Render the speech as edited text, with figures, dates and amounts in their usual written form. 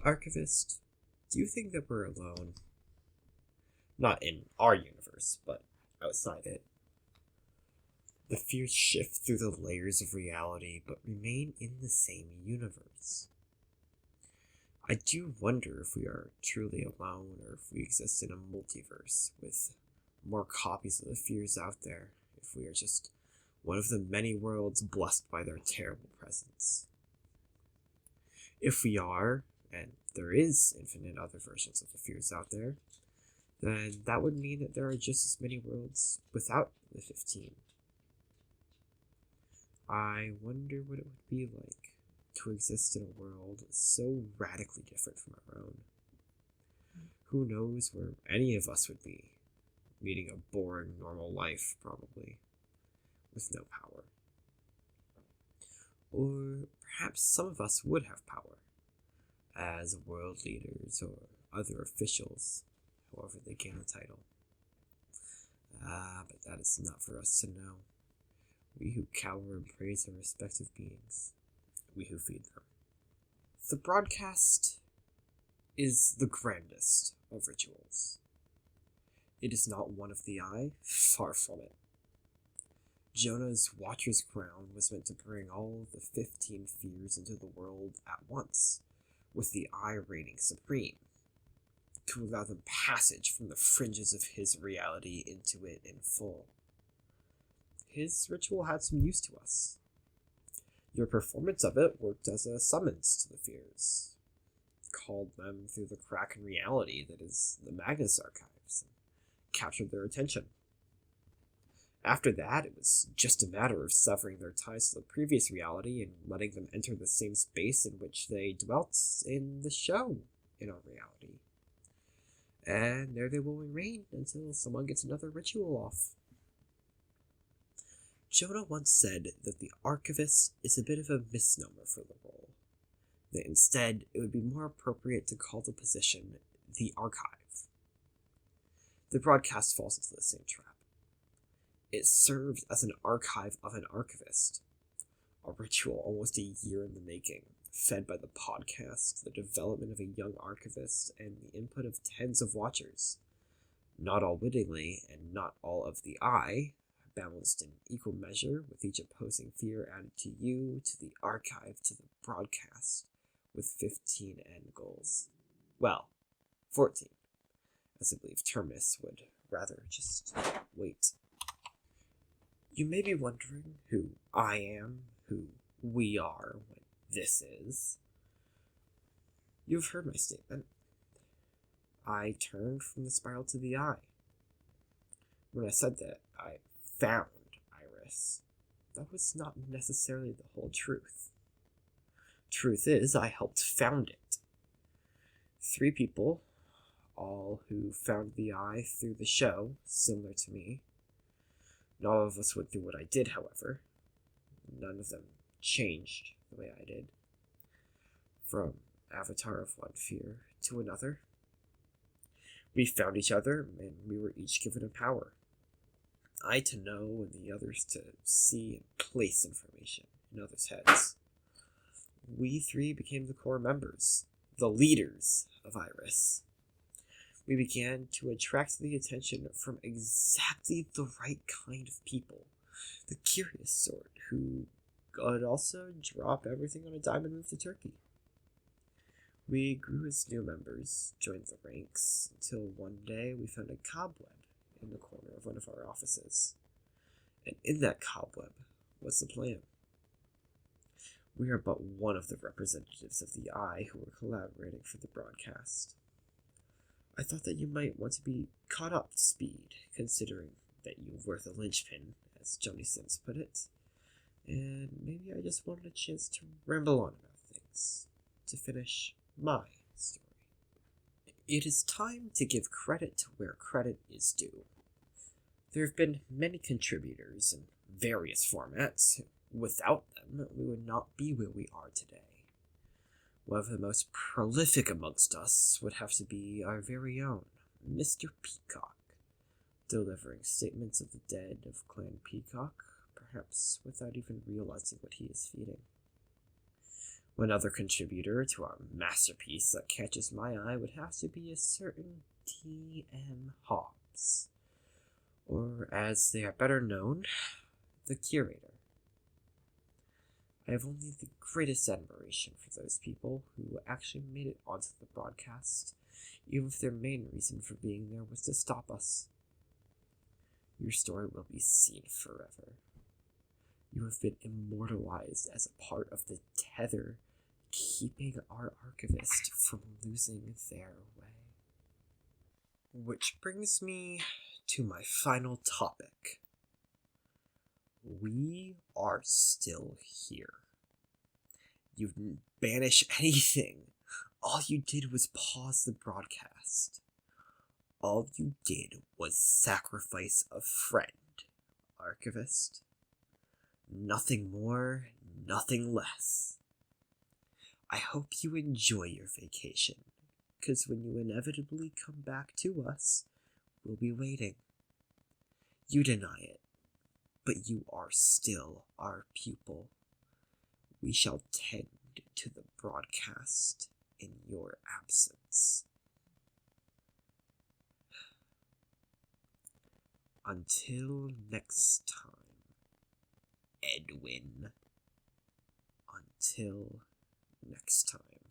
Archivist, do you think that we're alone? Not in our universe, but outside it. The fears shift through the layers of reality, but remain in the same universe. I do wonder if we are truly alone, or if we exist in a multiverse with more copies of the fears out there, if we are just one of the many worlds blessed by their terrible presence. If we are, and there is infinite other versions of the fears out there, then that would mean that there are just as many worlds without the 15. I wonder what it would be like to exist in a world so radically different from our own. Who knows where any of us would be, leading a boring, normal life, probably, with no power. Or perhaps some of us would have power, as world leaders or other officials, however they gain the title. But that is not for us to know. We who cower and praise our respective beings. We who feed them. The broadcast is the grandest of rituals. It is not one of the eye, far from it. Jonah's Watcher's Crown was meant to bring all the 15 fears into the world at once, with the eye reigning supreme, to allow them passage from the fringes of his reality into it in full. His ritual had some use to us. Your performance of it worked as a summons to the fears, called them through the crack in reality that is the Magnus archives, and captured their attention. After that, it was just a matter of severing their ties to the previous reality and letting them enter the same space in which they dwelt in the show in our reality. And there they will remain until someone gets another ritual off. Jonah once said that the archivist is a bit of a misnomer for the role, that instead it would be more appropriate to call the position the archive. The broadcast falls into the same trap. It serves as an archive of an archivist, a ritual almost a year in the making, fed by the podcast, the development of a young archivist, and the input of tens of watchers, not all wittingly and not all of the eye, balanced in equal measure, with each opposing fear added to you, to the archive, to the broadcast, with 15 end goals. Well, 14, as I believe Terminus would rather just wait. You may be wondering who I am, who we are, what this is. You've heard my statement. I turned from the spiral to the eye. When I said that I found Iris, that was not necessarily the whole truth. Truth is, I helped found it. 3 people, all who found the eye through the show, similar to me. Not all of us went through what I did, however. None of them changed the way I did. From avatar of one fear to another. We found each other, and we were each given a power. I to know, and the others to see and place information in others' heads. We 3 became the core members, the leaders of Iris. We began to attract the attention from exactly the right kind of people, the curious sort, who could also drop everything on a dime and move to Turkey. We grew as new members, joined the ranks, until one day we found a cobweb in the corner of one of our offices. And in that cobweb was the plan. We are but one of the representatives of the Eye who were collaborating for the broadcast. I thought that you might want to be caught up to speed, considering that you were the linchpin, as Johnny Sims put it. And maybe I just wanted a chance to ramble on about things, to finish my story. It is time to give credit to where credit is due. There have been many contributors in various formats. Without them, we would not be where we are today. One of the most prolific amongst us would have to be our very own Mr. Peacock, delivering statements of the dead of Clan Peacock, perhaps without even realizing what he is feeding. One other contributor to our masterpiece that catches my eye would have to be a certain T.M. Hobbes, or as they are better known, the curator. I have only the greatest admiration for those people who actually made it onto the broadcast, even if their main reason for being there was to stop us. Your story will be seen forever. You have been immortalized as a part of the tether keeping our archivist from losing their way. Which brings me to my final topic. We are still here. You didn't banish anything. All you did was pause the broadcast. All you did was sacrifice a friend, archivist. Nothing more, nothing less. I hope you enjoy your vacation, because when you inevitably come back to us, we'll be waiting. You deny it, but you are still our pupil. We shall tend to the broadcast in your absence. Until next time, Edwin. Until next time.